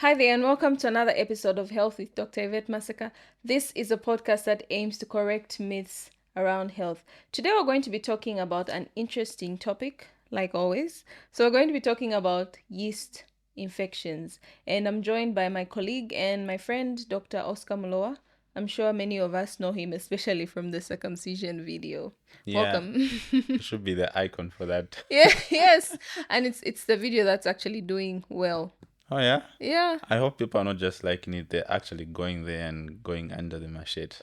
Hi there, and welcome to another episode of Health with Dr. Yvette Masaka. This is a podcast that aims to correct myths around health. Today, we're going to be talking about an interesting topic, like always. So, we're going to be talking about yeast infections, and I'm joined by my colleague and my friend, Dr. Oscar Muloa. I'm sure many of us know him, especially from the circumcision video. Yeah, Welcome. it should be the icon for that. Yes, and it's the video that's actually doing well. Oh yeah? Yeah. I hope people are not just liking it, they're actually going there and going under the machete.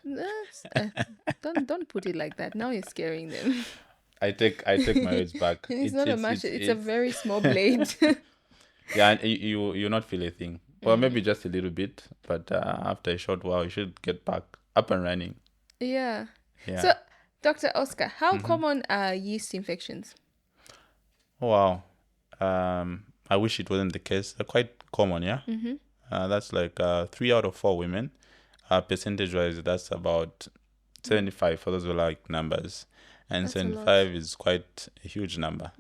Don't put it like that. Now you're scaring them. I take my words back. It's not a machete. It's a very small blade. Yeah, and you not feel a thing. Well, maybe just a little bit, but after a short while, you should get back up and running. Yeah. Yeah. So, Dr. Oscar, how common are yeast infections? Wow. I wish it wasn't the case. They're quite common, yeah? That's like 3 out of 4 women. Percentage-wise, that's about 75 for those who like numbers. And That's a lot. 75 is quite a huge number.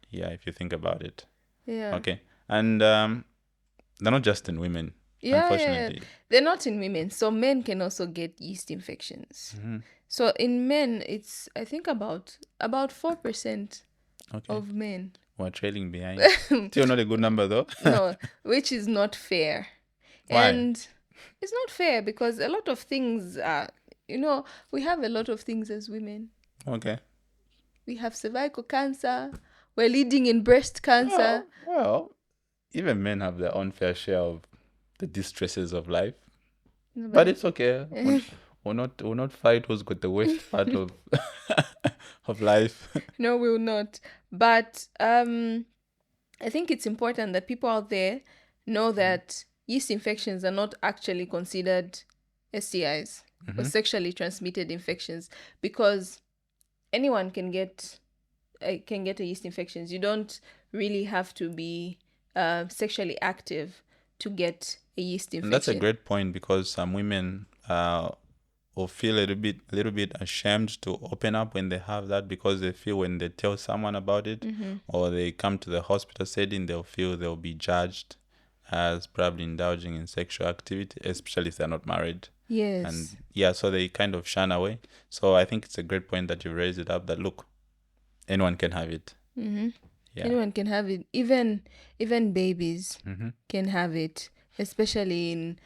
Yeah, if you think about it. Yeah. Okay. And they're not just in women, Yeah. unfortunately. They're not in women, so men can also get yeast infections. So in men, it's I think about 4% Okay. of men. We're trailing behind. Still not a good number, though. No, which is not fair. Why? And it's not fair because a lot of things are, we have a lot of things as women. Okay. We have cervical cancer. We're leading in breast cancer. Well, even men have their own fair share of the distresses of life. But it's okay. We'll not fight who's got the worst part of of life. No, we will not. But I think it's important that people out there know that yeast infections are not actually considered STIs or sexually transmitted infections, because anyone can get a yeast infections. You don't really have to be sexually active to get a yeast infection. And that's a great point, because some women will feel a little bit ashamed to open up when they have that, because they feel when they tell someone about it or they come to the hospital setting, they'll feel they'll be judged as probably indulging in sexual activity, especially if they're not married. Yes. And yeah, so they kind of shun away. So I think it's a great point that you raised it up, that look, anyone can have it. Yeah. Anyone can have it. Even babies can have it, especially in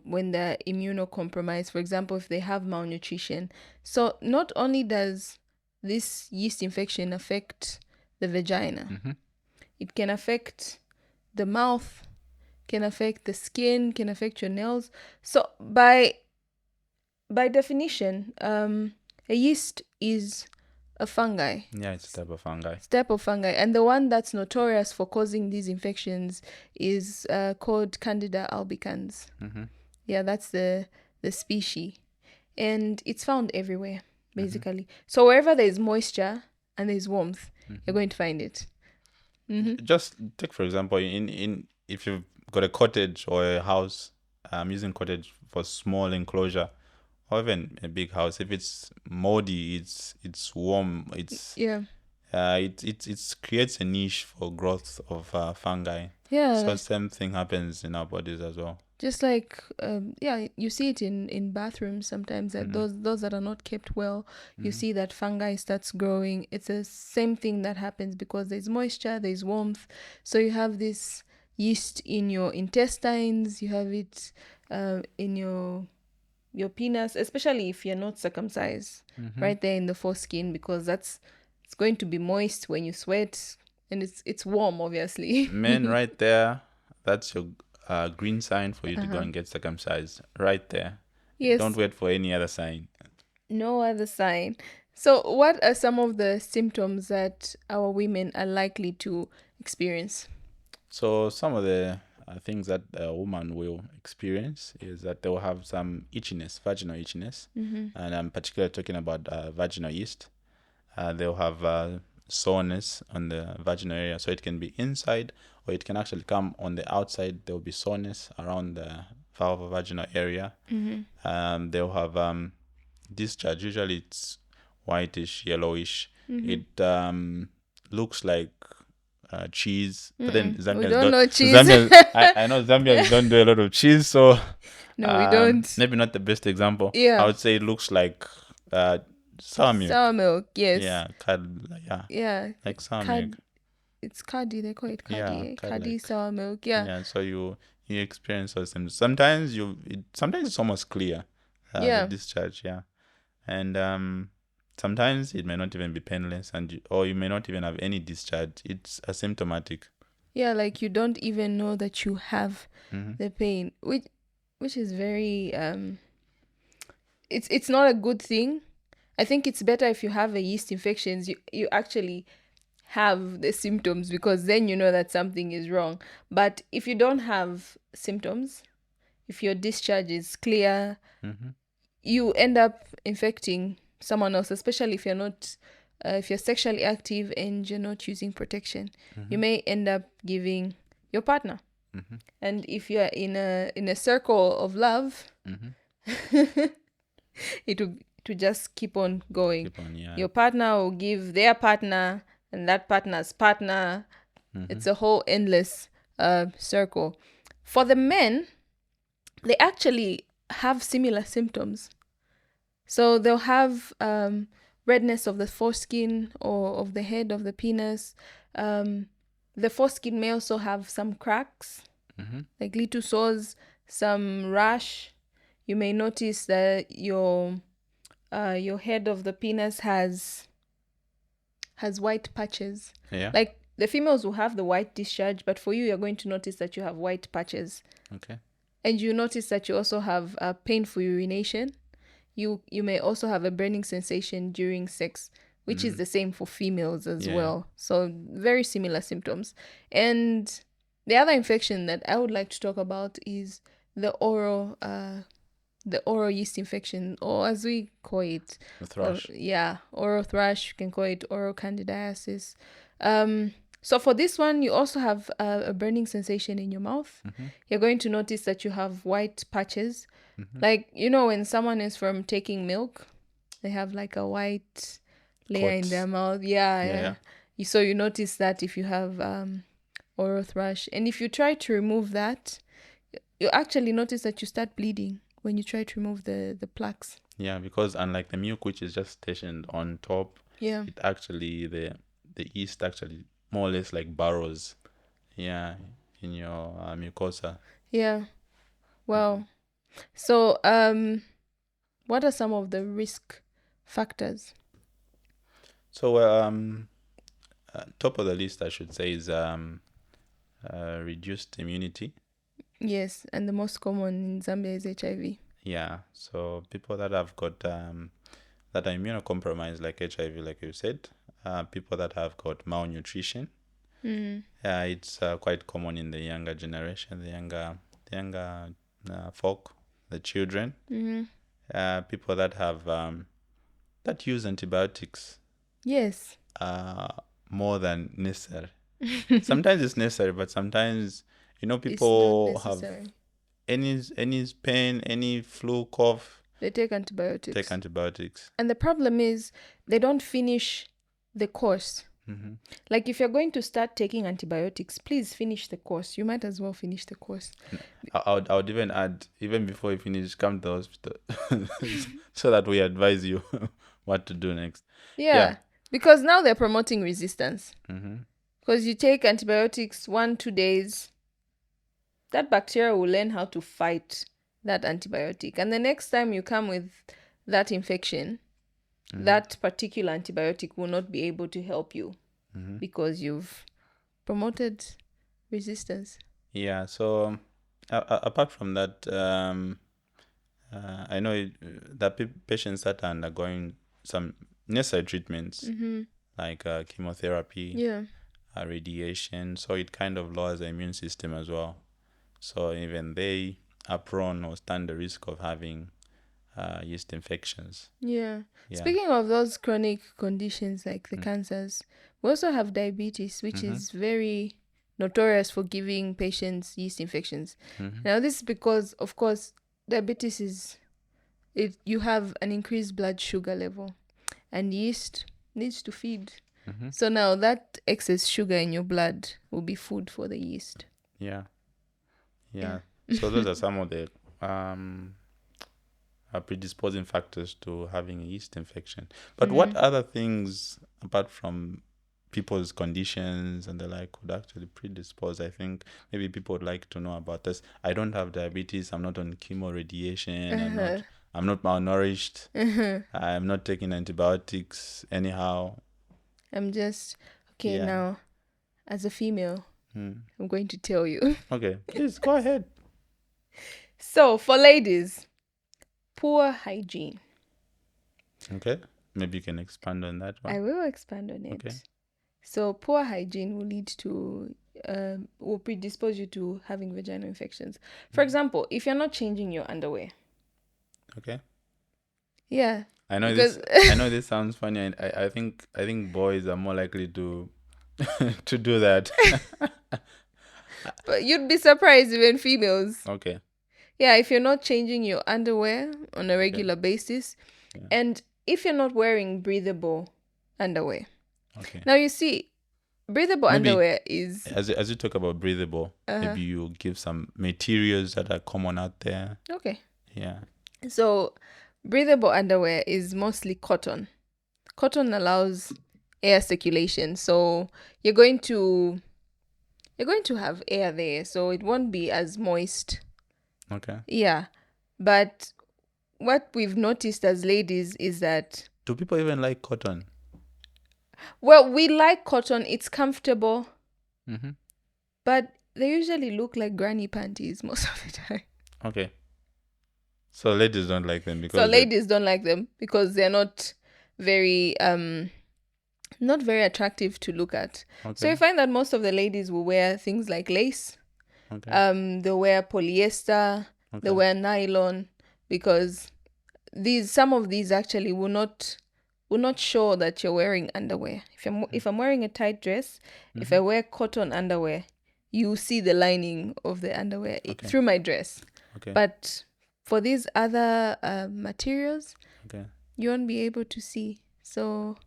when they're immunocompromised. For example, if they have malnutrition. So not only does this yeast infection affect the vagina, it can affect the mouth, can affect the skin, can affect your nails. So by definition, a yeast is a fungi. Yeah, it's a type of fungi. And the one that's notorious for causing these infections is called Candida albicans. Yeah, that's the species, and it's found everywhere basically. So wherever there's moisture and there's warmth, you're going to find it. Just take, for example, in if you've got a cottage or a house, using cottage for small enclosure, or even a big house, if it's moldy, it's warm, it creates a niche for growth of fungi. Yeah. So same thing happens in our bodies as well. Just like you see it in bathrooms sometimes, that those that are not kept well, you see that fungi starts growing. It's the same thing that happens because there's moisture, there's warmth. So you have this yeast in your intestines, you have it in your penis, especially if you're not circumcised, right there in the foreskin, because it's going to be moist when you sweat, and it's warm, obviously. Men, right there, that's your green sign for you to go and get circumcised, right there. Yes. Don't wait for any other sign. No other sign. So what are some of the symptoms that our women are likely to experience? So some of the things that a woman will experience is that they'll have some itchiness, vaginal itchiness, and I'm particularly talking about vaginal yeast. They'll have soreness on the vaginal area, so it can be inside or it can actually come on the outside. There'll be soreness around the vulvovaginal area. They'll have discharge. Usually it's whitish, yellowish. It looks like cheese. But then We Zambians don't don't. know cheese. I know Zambians don't do a lot of cheese, so No, we don't. maybe not the best example. Yeah. I would say it looks like sour milk. Sour milk, yes. Yeah, Yeah. like sour milk. It's Cadi, they call it Cadi. Yeah, Cadi like, sour milk, yeah. Yeah, so you experience those symptoms. Sometimes sometimes it's almost clear, Yeah. the discharge, yeah, and sometimes it may not even be painless, or you may not even have any discharge. It's asymptomatic. Yeah, like you don't even know that you have Mm-hmm. the pain, which is very it's not a good thing. I think it's better if you have a yeast infections, you actually have the symptoms, because then you know that something is wrong. But if you don't have symptoms, if your discharge is clear, Mm-hmm. you end up infecting someone else, especially if you're not if you're sexually active and you're not using protection. You may end up giving your partner. Mm-hmm. And if you're in a circle of love, Mm-hmm. it will to just keep on going. Keep on, yeah. Your partner will give their partner, and that partner's partner. Mm-hmm. It's a whole endless circle. For the men, they actually have similar symptoms. So they'll have redness of the foreskin or of the head of the penis. The foreskin may also have some cracks, Mm-hmm. like little sores, some rash. You may notice that your head of the penis has white patches. Yeah. Like the females will have the white discharge, but for you, you're going to notice that you have white patches. Okay. And you notice that you also have painful urination. You may also have a burning sensation during sex, which is the same for females as well. So very similar symptoms. And the other infection that I would like to talk about is the oral yeast infection, or as we call it, The thrush. oral thrush. You can call it oral candidiasis. So for this one, you also have a burning sensation in your mouth. Mm-hmm. You're going to notice that you have white patches. Mm-hmm. Like, when someone is from taking milk, they have like a white layer in their mouth. Yeah. So you notice that if you have oral thrush. And if you try to remove that, you actually notice that you start bleeding when you try to remove the plaques. Yeah, because unlike the milk, which is just stationed on top, it actually, the yeast actually more or less like burrows, in your mucosa. Yeah. Wow. So, what are some of the risk factors? So, top of the list, I should say, is reduced immunity. Yes, and the most common in Zambia is HIV. Yeah, so people that have got that are immunocompromised, like HIV, like you said, people that have got malnutrition. It's quite common in the younger generation, the younger folk, the children. People that have that use antibiotics. Yes. More than necessary. Sometimes it's necessary, but sometimes people have any pain, any flu, cough. They take antibiotics. And the problem is they don't finish the course. Mm-hmm. Like if you're going to start taking antibiotics, please finish the course. You might as well finish the course. I would even add, even before you finish, come to the hospital so that we advise you what to do next. Yeah. Because now they're promoting resistance. Mm-hmm. Because you take antibiotics 1-2 days, that bacteria will learn how to fight that antibiotic. And the next time you come with that infection, that particular antibiotic will not be able to help you because you've promoted resistance. Yeah, so apart from that, I know that patients that are undergoing some necessary treatments, like chemotherapy, radiation, so it kind of lowers the immune system as well. So even they are prone or stand the risk of having yeast infections. Yeah. Speaking of those chronic conditions like the cancers, we also have diabetes, which is very notorious for giving patients yeast infections. Now, this is because, of course, diabetes you have an increased blood sugar level, and yeast needs to feed So now that excess sugar in your blood will be food for the yeast. Yeah. So those are some of the predisposing factors to having a yeast infection. But what other things, apart from people's conditions and the like, would actually predispose? I think maybe people would like to know about this. I don't have diabetes. I'm not on chemo radiation. I'm not malnourished. I'm not taking antibiotics anyhow. I'm just now. As a female, I'm going to tell you. Okay, please go ahead. So for ladies, poor hygiene. Okay, maybe you can expand on that one. I will expand on it. Okay. So poor hygiene will lead to, will predispose you to having vaginal infections. For example, if you're not changing your underwear. Okay. Yeah. I know this. I know this sounds funny, and I think boys are more likely to to do that. But you'd be surprised, even females. Okay. Yeah, if you're not changing your underwear on a regular basis, and if you're not wearing breathable underwear. Okay. Now you see, breathable underwear is... As you talk about breathable, maybe you give some materials that are common out there. Okay. Yeah. So breathable underwear is mostly cotton. Cotton allows air circulation, so you're going to have air there, so it won't be as moist. Okay. Yeah, but what we've noticed as ladies is that... Do people even like cotton? Well, we like cotton. It's comfortable. Mm-hmm. But they usually look like granny panties most of the time. Okay. So ladies don't like them because... So ladies don't like them because they're not very attractive to look at. Okay. So you find that most of the ladies will wear things like lace. Okay. They'll wear polyester. Okay. They'll wear nylon, because some of these actually will not show that you're wearing underwear. If I'm wearing a tight dress, if I wear cotton underwear, you see the lining of the underwear through my dress. Okay. But for these other materials, you won't be able to see. So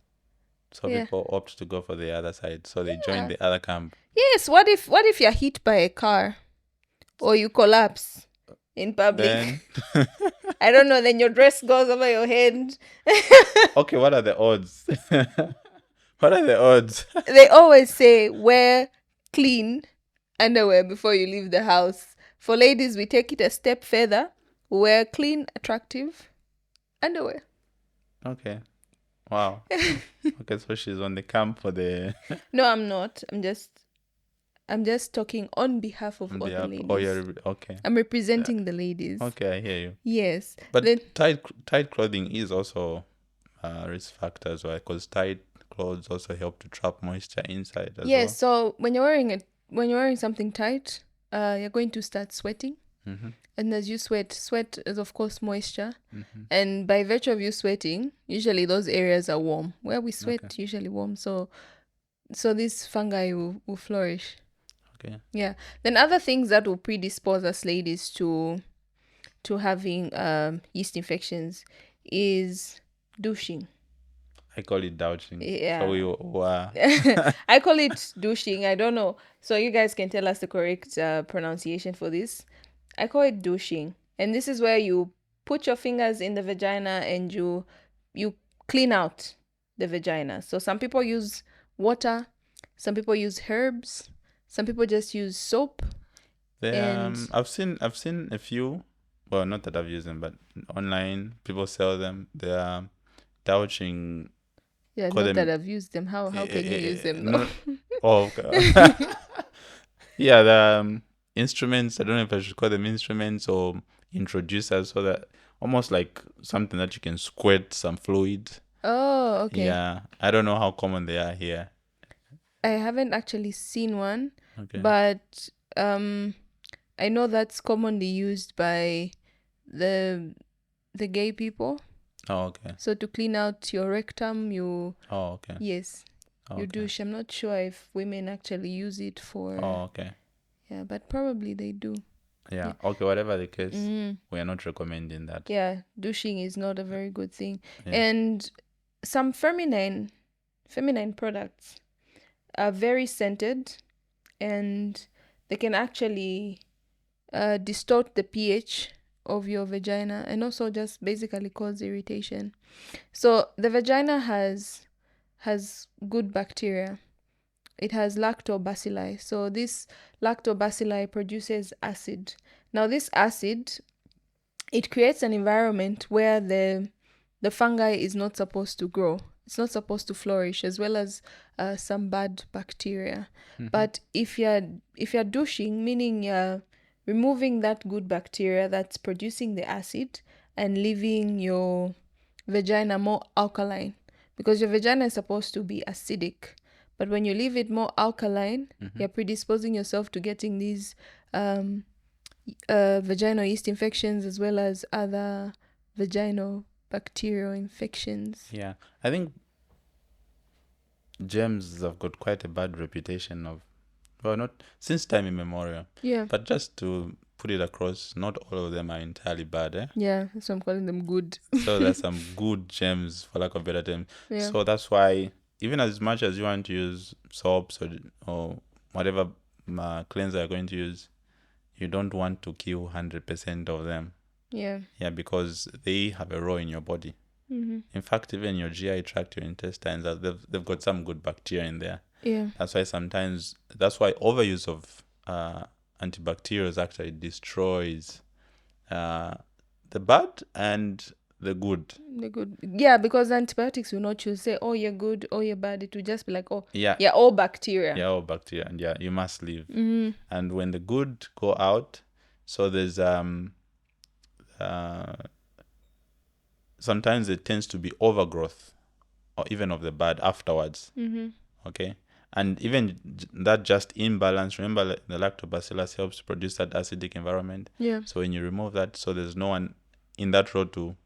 people opt to go for the other side. So they join the other camp. Yes. What if you're hit by a car or you collapse in public? Then... I don't know. Then your dress goes over your head. Okay, what are the odds? What are the odds? They always say wear clean underwear before you leave the house. For ladies, we take it a step further. We wear clean, attractive underwear. Okay. Wow. Okay, so she's on the camp for the... No, I'm not. I'm just talking on behalf of all the ladies. Oh, yeah. Okay. I'm representing the ladies. Okay, I hear you. Yes. But tight clothing is also a risk factor as well, because tight clothes also help to trap moisture inside as well. Yes, so when you're wearing something tight, you're going to start sweating. Mm-hmm. And as you sweat is of course moisture. Mm-hmm. And by virtue of you sweating, usually those areas are warm. Where we sweat, usually warm. So this fungi will flourish. Okay. Yeah. Then other things that will predispose us ladies to having yeast infections is douching. I call it douching. Yeah. So I call it douching. I don't know. So you guys can tell us the correct pronunciation for this. I call it douching. And this is where you put your fingers in the vagina and you clean out the vagina. So some people use water, some people use herbs, some people just use soap. I've seen a few. Well, not that I've used them, but online people sell them. They are douching. Yeah, not that I've used them. How can you use them though? Oh, okay. Yeah, the instruments. I don't know if I should call them instruments or introducers, so that almost like something that you can squirt some fluid. Oh, okay. Yeah, I don't know how common they are here. I haven't actually seen one, but I know that's commonly used by the gay people. Oh, okay. So to clean out your rectum, you... Oh, okay. Yes, you douche. I'm not sure if women actually use it for... Oh, okay. Yeah, but probably they do. Yeah. Okay, whatever the case, we are not recommending that. Yeah, douching is not a very good thing. Yeah. And some feminine feminine products are very scented, and they can actually distort the pH of your vagina, and also just basically cause irritation. So the vagina has good bacteria. It has lactobacilli. So this lactobacilli produces acid. Now this acid, it creates an environment where the fungi is not supposed to grow. It's not supposed to flourish, as well as some bad bacteria. But if you're douching, meaning you're removing that good bacteria that's producing the acid and leaving your vagina more alkaline, because your vagina is supposed to be acidic, but when you leave it more alkaline, you're predisposing yourself to getting these vaginal yeast infections, as well as other vaginal bacterial infections. Yeah, I think germs have got quite a bad reputation of, well, not since time immemorial. Yeah. But just to put it across, not all of them are entirely bad, eh? Yeah, so I'm calling them good. So there's some good germs, for lack of a better term. Yeah. So that's why, even as much as you want to use soaps or whatever cleanser you're going to use, you don't want to kill 100% of them. Yeah. Yeah, because they have a role in your body. In fact, even your GI tract, your intestines, they've got some good bacteria in there. Yeah. That's why overuse of antibacterials actually destroys the bad and the good. The good. Yeah, because antibiotics will not choose say, oh, you're good, oh, you're bad. It will just be like, oh, Yeah, all bacteria. yeah, all bacteria, and yeah, you must leave. And when the good go out, so there's sometimes it tends to be overgrowth, or even of the bad afterwards. Okay, and even that just imbalance. Remember, the lactobacillus helps produce that acidic environment. Yeah. So when you remove that, so there's no one in that role to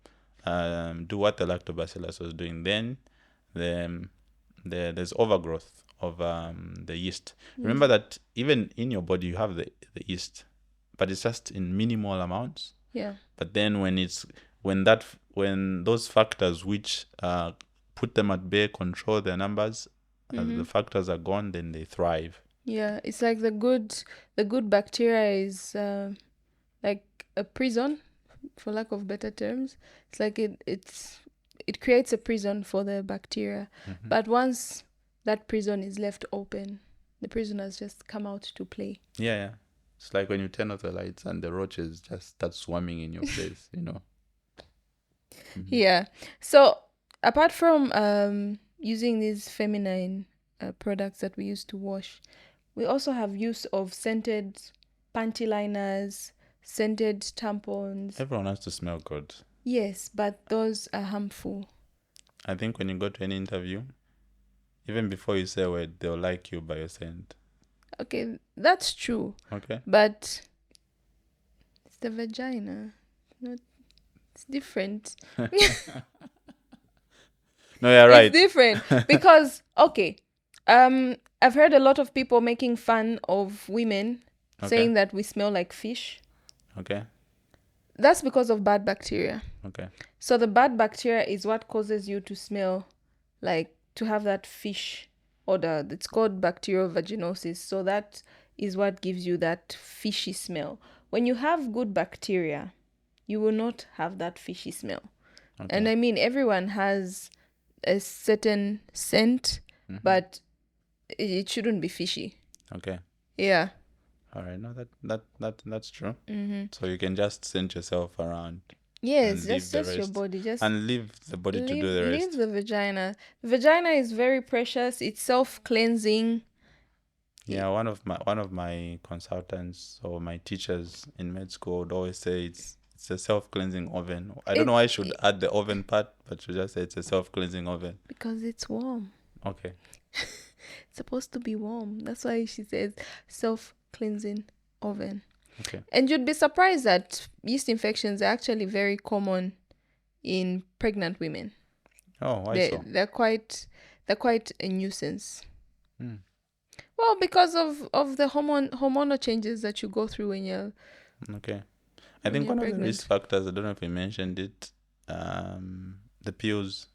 do what the lactobacillus was doing. Then there's overgrowth of the yeast. Remember that even in your body you have the yeast, but it's just in minimal amounts. Yeah. But then when those factors which put them at bay control their numbers, the factors are gone, then they thrive. Yeah, it's like the good bacteria is like a prison, for lack of better terms. It's like it creates a prison for the bacteria. But once that prison is left open, the prisoners just come out to play. Yeah. It's like when you turn off the lights and the roaches just start swarming in your place, Yeah. So apart from using these feminine products that we use to wash, we also have use of scented panty liners, scented tampons. Everyone has to smell good. Yes, but those are harmful. I think when you go to any interview, even before you say a word, they'll like you by your scent. Okay, that's true. Okay. But it's the vagina. It's different. No, you're right. It's different because okay, I've heard a lot of people making fun of women, saying that we smell like fish. Okay. That's because of bad bacteria. Okay. So the bad bacteria is what causes you to smell like, to have that fish odor. It's called bacterial vaginosis. So that is what gives you that fishy smell. When you have good bacteria, you will not have that fishy smell. Okay. And I mean, everyone has a certain scent, but it shouldn't be fishy. Okay. Yeah. All right. No, that's true. So you can just scent yourself around. Yes, just your body. And leave the body to do the rest. Leave the vagina. The vagina is very precious. It's self-cleansing. Yeah, one of my consultants or my teachers in med school would always say it's a self-cleansing oven. I don't know why I should add the oven part, but she just say it's a self-cleansing oven. Because it's warm. Okay. It's supposed to be warm. That's why she says self-cleansing oven. Okay. And you'd be surprised that yeast infections are actually very common in pregnant women. Oh, why so? They're quite a nuisance. Well, because of the hormonal changes that you go through when you're okay. I think one of the risk factors, I don't know if we mentioned it, the pills.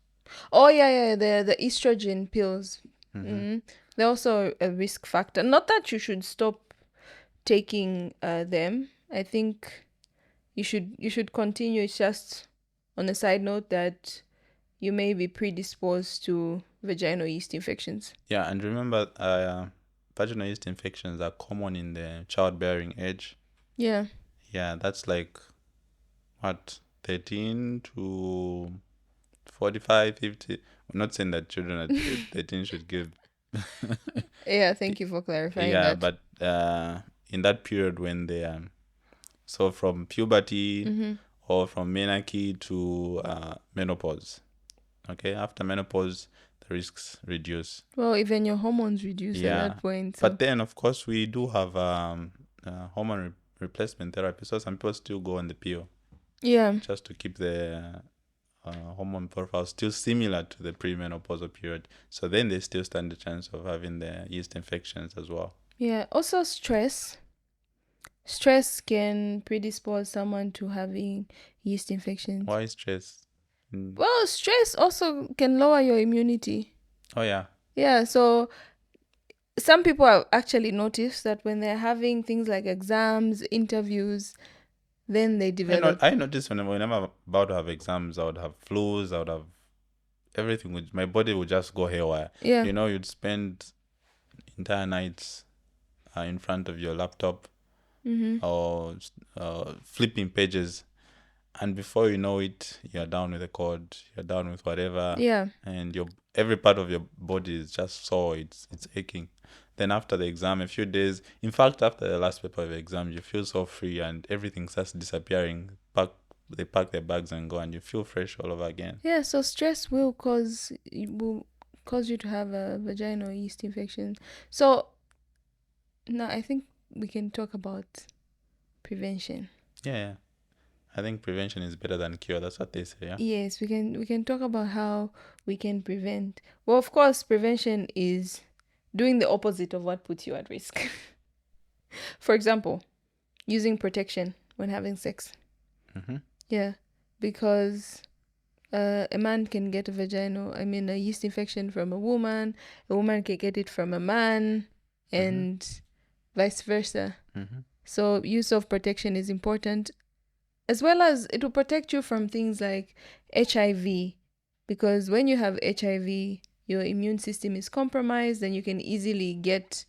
Oh yeah, the estrogen pills. Mm-hmm. They're also a risk factor. Not that you should stop taking them. I think you should continue. It's just on a side note that you may be predisposed to vaginal yeast infections. Yeah, and remember, vaginal yeast infections are common in the childbearing age. Yeah. Yeah, that's like what, 13 to 45, 50. I'm not saying that children at 13 should give. Yeah, thank you for clarifying Yeah, that. but in that period when they so from puberty or from menarche to menopause. Okay, after menopause, the risks reduce. Well, even your hormones reduce at Yeah, that point. So but then of course we do have hormone replacement therapy. So some people still go on the pill yeah. just to keep the hormone profile still similar to the premenopausal period. So then they still stand a chance of having the yeast infections as well. Yeah. Also stress. Stress can predispose someone to having yeast infections. Why stress? Mm. Well, stress also can lower your immunity. Oh yeah. Yeah, so some people have actually noticed that when they're having things like exams, interviews, then they develop. I noticed whenever I'm about to have exams, I would have flus, I would have everything. My body would just go haywire. Yeah. You'd spend entire nights in front of your laptop or flipping pages, and before you know it, you're down with a cold, you're down with whatever, Yeah. and every part of your body is just sore. It's aching. Then after the exam, a few days, in fact, after the last paper of the exam, you feel so free and everything starts disappearing. They pack their bags and go, and you feel fresh all over again. Yeah, so stress will cause you to have a vaginal yeast infection. So now I think we can talk about prevention. Yeah. I think prevention is better than cure. That's what they say, yeah? Yes, we can talk about how we can prevent. Well, of course, prevention is doing the opposite of what puts you at risk. For example, using protection when having sex. Mm-hmm. Yeah, because a man can get a yeast infection from a woman can get it from a man, and vice versa. Mm-hmm. So use of protection is important, as well as it will protect you from things like HIV, because when you have HIV, your immune system is compromised and you can easily get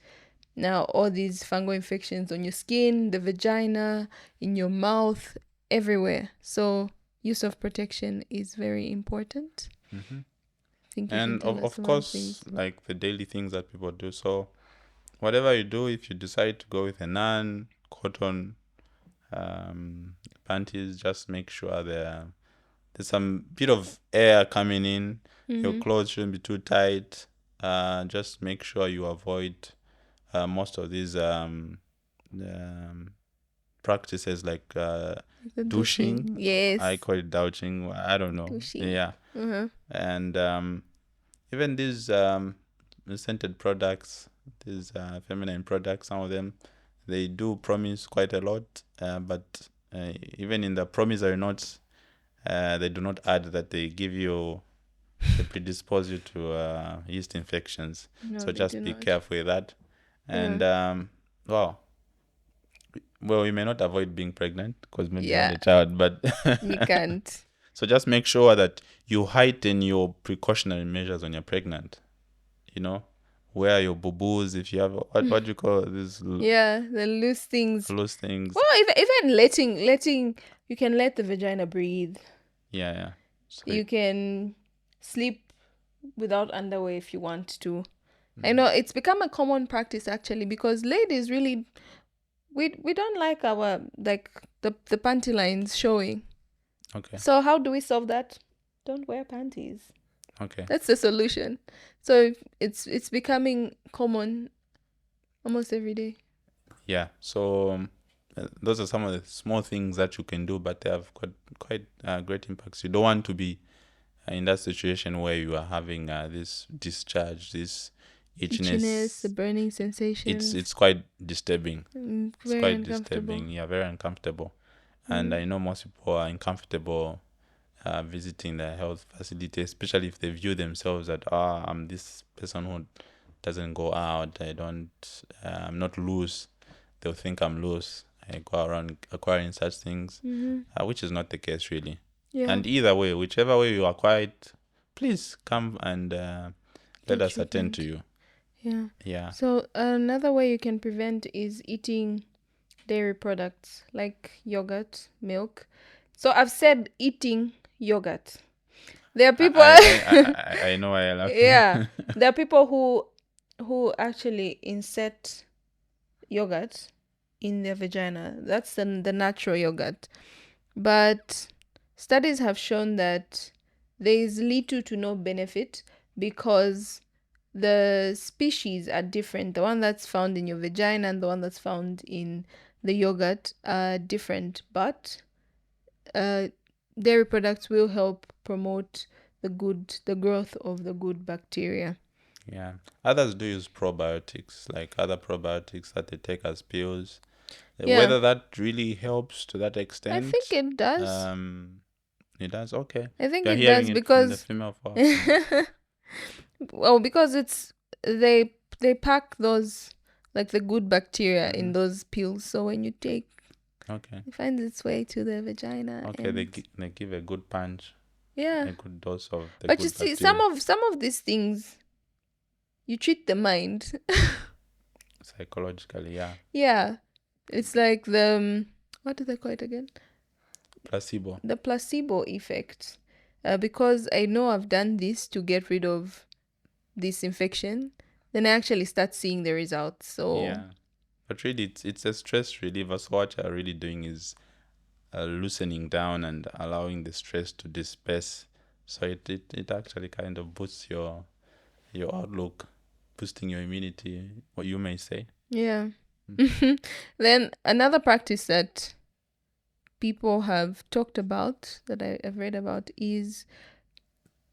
now all these fungal infections on your skin, the vagina, in your mouth, everywhere. So use of protection is very important. Mm-hmm. I think And of course, like the daily things that people do. So whatever you do, if you decide to go with a non-cotton panties, just make sure there's some bit of air coming in. Your clothes shouldn't be too tight. Just make sure you avoid most of these practices like douching. Yes. I call it douching. I don't know. Douching. Yeah. And even these scented products, these feminine products, some of them, they do promise quite a lot, but even in the promissory notes, they do not add that they predispose you to yeast infections. No, so they just do be not. careful with that. And well, you may not avoid being pregnant because maybe you had a child, but you can't. So just make sure that you heighten your precautionary measures when you're pregnant. Wear your boo-boos if you have what do you call this? The loose things. Loose things. Well, even letting you can let the vagina breathe. Yeah. So you can sleep without underwear if you want to. I know it's become a common practice actually, because ladies really we don't like our the panty lines showing. Okay. So how do we solve that? Don't wear panties. Okay. That's the solution. So it's becoming common almost every day. Yeah. So those are some of the small things that you can do, but they have quite great impacts. You don't want to be in that situation where you are having this discharge, this itchiness, the burning sensation. It's quite disturbing. It's quite disturbing. Yeah, very uncomfortable. And I know most people are uncomfortable visiting the health facility, especially if they view themselves that I'm this person who doesn't go out. I'm not loose. They'll think I'm loose. I go around acquiring such things, which is not the case really. Yeah. And either way, whichever way you acquire it, please come and let us attend to you. Yeah. Yeah. So another way you can prevent is eating dairy products like yogurt, milk. So I've said eating yogurt. There are people. I know I love Yeah, there are people who actually insert yogurt in their vagina. That's the natural yogurt. But studies have shown that there is little to no benefit because the species are different. The one that's found in your vagina and the one that's found in the yogurt are different. But dairy products will help promote the growth of the good bacteria. Yeah. Others do use probiotics, like other probiotics that they take as pills. Yeah. Whether that really helps to that extent. I think it does. It does. Okay. I think You're it hearing does it because from the female form. well, because it's they pack those like the good bacteria in those pills. So when you take, okay, it finds its way to the vagina. okay, and they give a good punch, yeah, a good dose of the but good you see, bacteria. some of these things, you treat the mind. Psychologically, yeah. Yeah, it's like the what do they call it again? Placebo. The placebo effect. Because I know I've done this to get rid of this infection, then I actually start seeing the results. So Yeah, but really, it's a stress reliever. So what you're really doing is loosening down and allowing the stress to disperse. So it actually kind of boosts your outlook, boosting your immunity, what you may say. yeah. Then another practice that people have talked about, that I've read about, is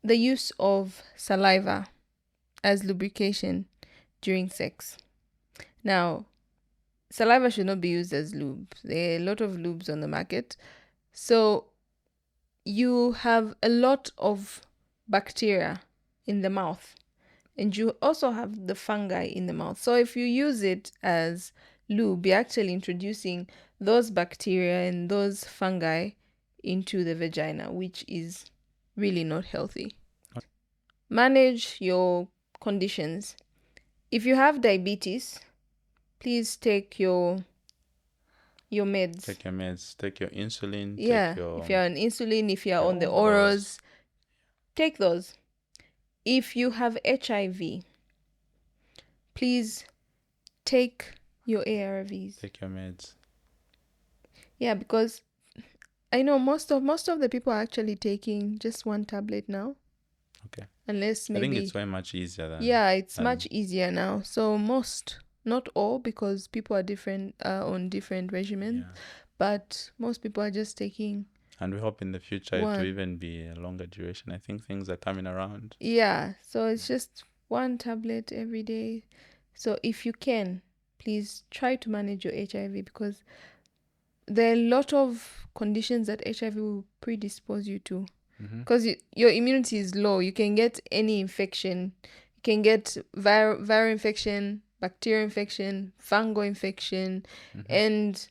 the use of saliva as lubrication during sex. Now, saliva should not be used as lube. There are a lot of lubes on the market. So you have a lot of bacteria in the mouth, and you also have the fungi in the mouth. So if you use it as lube, you're actually introducing those bacteria and those fungi into the vagina, which is really not healthy. Manage your conditions. If you have diabetes, please take your meds. Take your meds, take your insulin. Yeah, if you're on insulin, if you're on the orals, take those. If you have HIV, please take your ARVs. Take your meds. Yeah, because I know most of the people are actually taking just one tablet now. Okay. Unless maybe I think it's very much easier than. Yeah, it's much easier now. So most, not all, because people are different on different regimens, but most people are just taking. And we hope in the future it will even be a longer duration. I think things are coming around. Yeah, so it's just one tablet every day. So if you can, please try to manage your HIV, because there are a lot of conditions that HIV will predispose you to. Because your immunity is low. You can get any infection. You can get viral infection, bacterial infection, fungal infection. And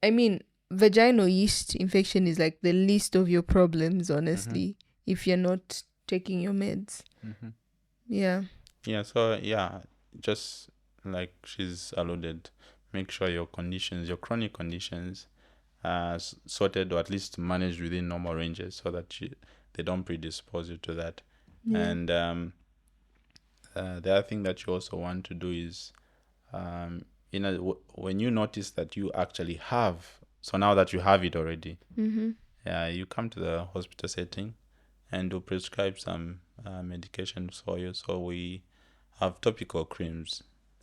I mean, vaginal yeast infection is like the least of your problems, honestly, if you're not taking your meds. Yeah. Yeah, so just like she's alluded, make sure your conditions, your chronic conditions, are sorted or at least managed within normal ranges, so that they don't predispose you to that. And the other thing that you also want to do is, when you notice that you actually have, so now that you have it already, you come to the hospital setting and we'll prescribe some medications for you. So we have topical creams.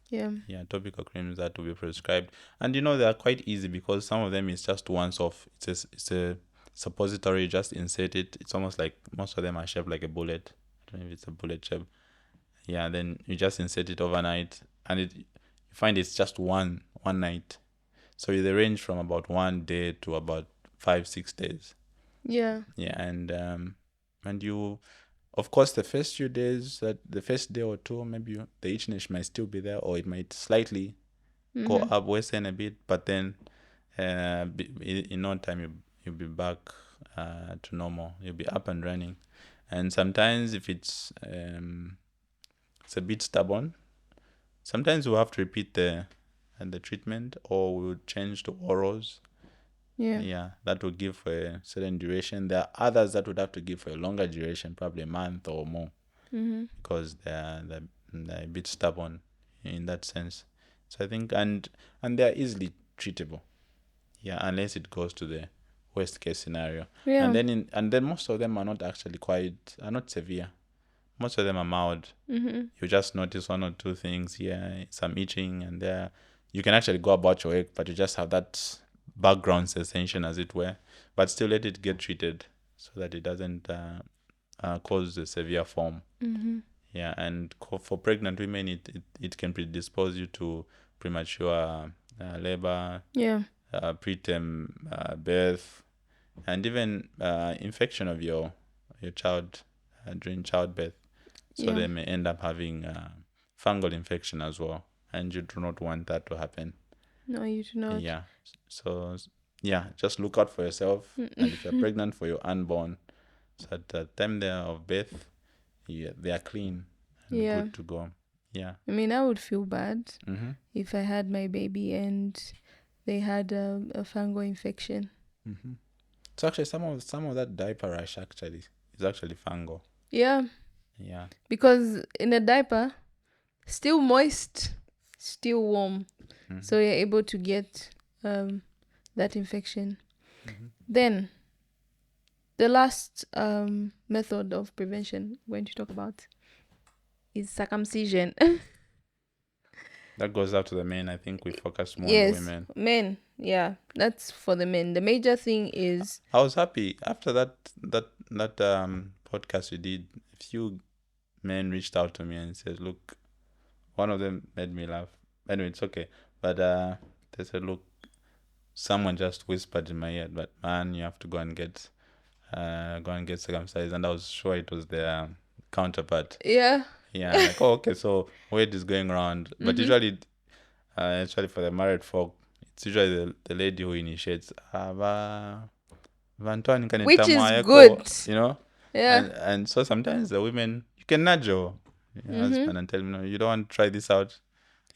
Yeah, topical creams that will be prescribed. And they are quite easy, because some of them is just once off. It's a suppository, you just insert it. It's almost like most of them are shaped like a bullet. I don't know if it's a bullet shape. Yeah, then you just insert it overnight, and you find it's just one night. So they range from about 1 day to about 5-6 days. Yeah. Yeah, and you, of course, the first few days, that the first day or two, maybe the itchiness might still be there, or it might slightly go Mm-hmm. up, worsen a bit, but then in no time you'll be back to normal. You'll be up and running. And sometimes if it's a bit stubborn, sometimes we'll have to repeat the treatment, or we'll change to orals. Yeah. Yeah, that will give for a certain duration. There are others that would have to give for a longer duration, probably a month or more, Mm-hmm. because they're a bit stubborn in that sense. So I think, and they're easily treatable. Yeah, unless it goes to the worst case scenario. Yeah. And then most of them are not actually are not severe. Most of them are mild. Mm-hmm. You just notice one or two things here, some itching, and there. You can actually go about your work, but you just have that background sensation, as it were. But still, let it get treated so that it doesn't cause a severe form. Mm-hmm. Yeah, and for pregnant women, it can predispose you to premature labor, Yeah. preterm birth, and even infection of your child during childbirth. So Yeah. they may end up having fungal infection as well, and you do not want that to happen. No, you do not. Yeah. So yeah, just look out for yourself, and if you're pregnant for your unborn, so at the time there of birth, they are clean and Yeah. good to go. Yeah. I mean, I would feel bad Mm-hmm. if I had my baby and they had a fungal infection. Mm-hmm. So actually, some of that diaper rash actually is actually fungal. Yeah, Yeah. because in a diaper, still moist, still warm, Mm-hmm. so you're able to get that infection. Mm-hmm. Then, the last method of prevention we're going to talk about is circumcision. That goes out to the men. I think we focus more on the Yes, women. men. Yeah, that's for the men. The major thing is I was happy after that podcast we did. A few men reached out to me and said, "Look," one of them made me laugh. Anyway, it's okay. But they said, "Look, someone just whispered in my ear, but man, you have to go and get circumcised." And I was sure it was their counterpart. yeah. Yeah, like, oh, okay, so word is going around. But usually, actually for the married folk, it's usually the lady who initiates. Vantwani Which kanitamu is ayako, good. you know? Yeah. And so sometimes the women, you can nudge your husband and tell him, no, you don't want to try this out.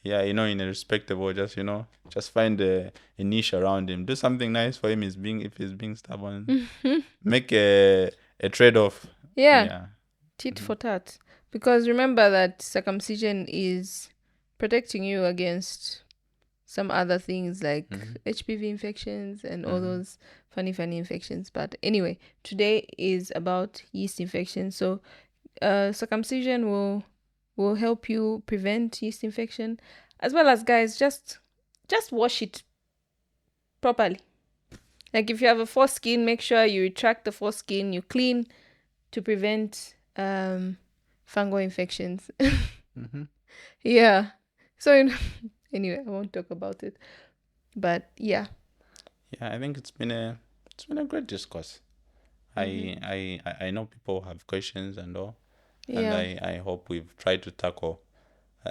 Yeah, in a respectable, just find a niche around him. Do something nice for him if he's being stubborn. Make a trade-off. Yeah. Yeah. Tit for tat. Because remember that circumcision is protecting you against some other things like HPV infections and all those funny infections. But anyway, today is about yeast infection. So circumcision will help you prevent yeast infection, as well as, guys, just wash it properly. Like if you have a foreskin, make sure you retract the foreskin, you clean to prevent fungal infections. Yeah. So anyway, I won't talk about it. But yeah. Yeah, I think it's been a great discourse. I know people have questions and all, and Yeah. I hope we've tried to tackle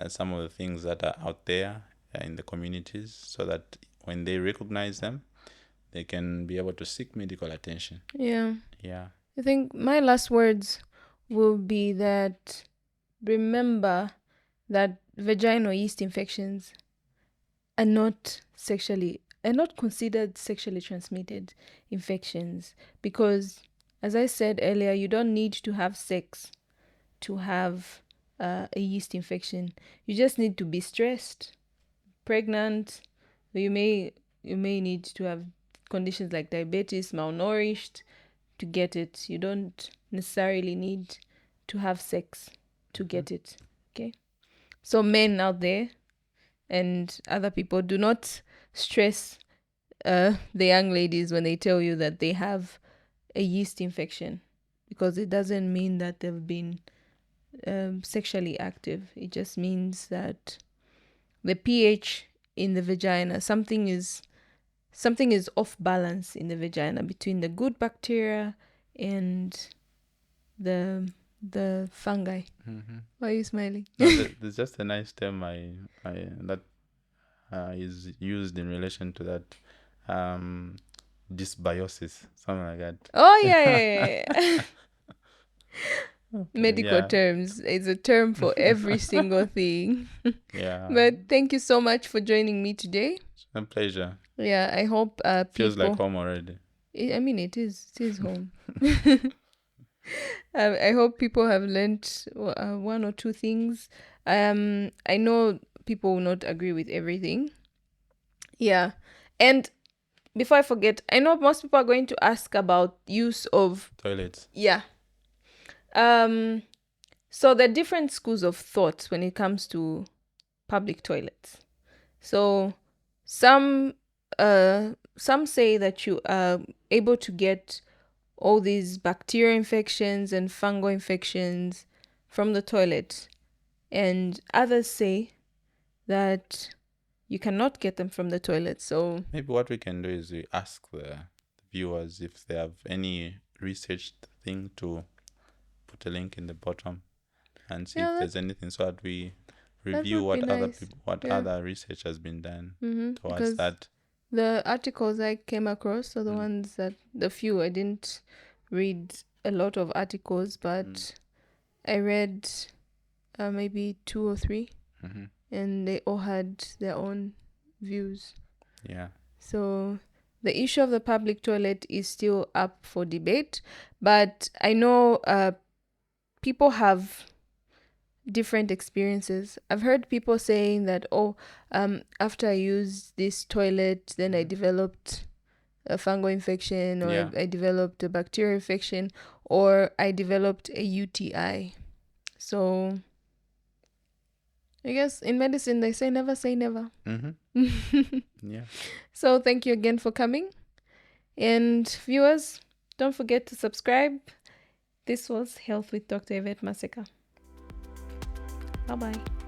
some of the things that are out there in the communities, so that when they recognize them, they can be able to seek medical attention. Yeah. Yeah. I think my last words will be that remember that vaginal yeast infections are not considered sexually transmitted infections, because, as I said earlier, you don't need to have sex to have a yeast infection. You just need to be stressed, pregnant. You may need to have conditions like diabetes, malnourished to get it. You don't necessarily need to have sex to get it. Okay? So men out there and other people, do not stress the young ladies when they tell you that they have a yeast infection, because it doesn't mean that they've been sexually active. It just means that the pH in the vagina, something is something is off balance in the vagina between the good bacteria and the fungi. Why are you smiling? No, there's just a nice term that is used in relation to that, dysbiosis, something like that. Oh yeah. Medical Yeah. terms. It's a term for every single thing. Yeah. But thank you so much for joining me today. It's a pleasure. Yeah, I hope Feels like people. home already. I mean, it is home. I hope people have learned one or two things. I know people will not agree with everything. Yeah, and before I forget, I know most people are going to ask about use of Toilets. yeah. So there are different schools of thought when it comes to public toilets. So some say that you are able to get all these bacterial infections and fungal infections from the toilet, and others say that you cannot get them from the toilet. So maybe what we can do is we ask the viewers if they have any researched thing to put a link in the bottom and see if there's anything, so that we review what other people, other research has been done towards because that. The articles I came across are the ones that I didn't read a lot of articles, but I read maybe 2 or 3, and they all had their own views. Yeah. So the issue of the public toilet is still up for debate, but I know people have different experiences. I've heard people saying that, after I used this toilet, then I developed a fungal infection, or I developed a bacterial infection, or I developed a UTI. So I guess in medicine they say never say never. Yeah. So thank you again for coming. And viewers, don't forget to subscribe. This was Health with Dr. Yvette Maseka. Bye-bye.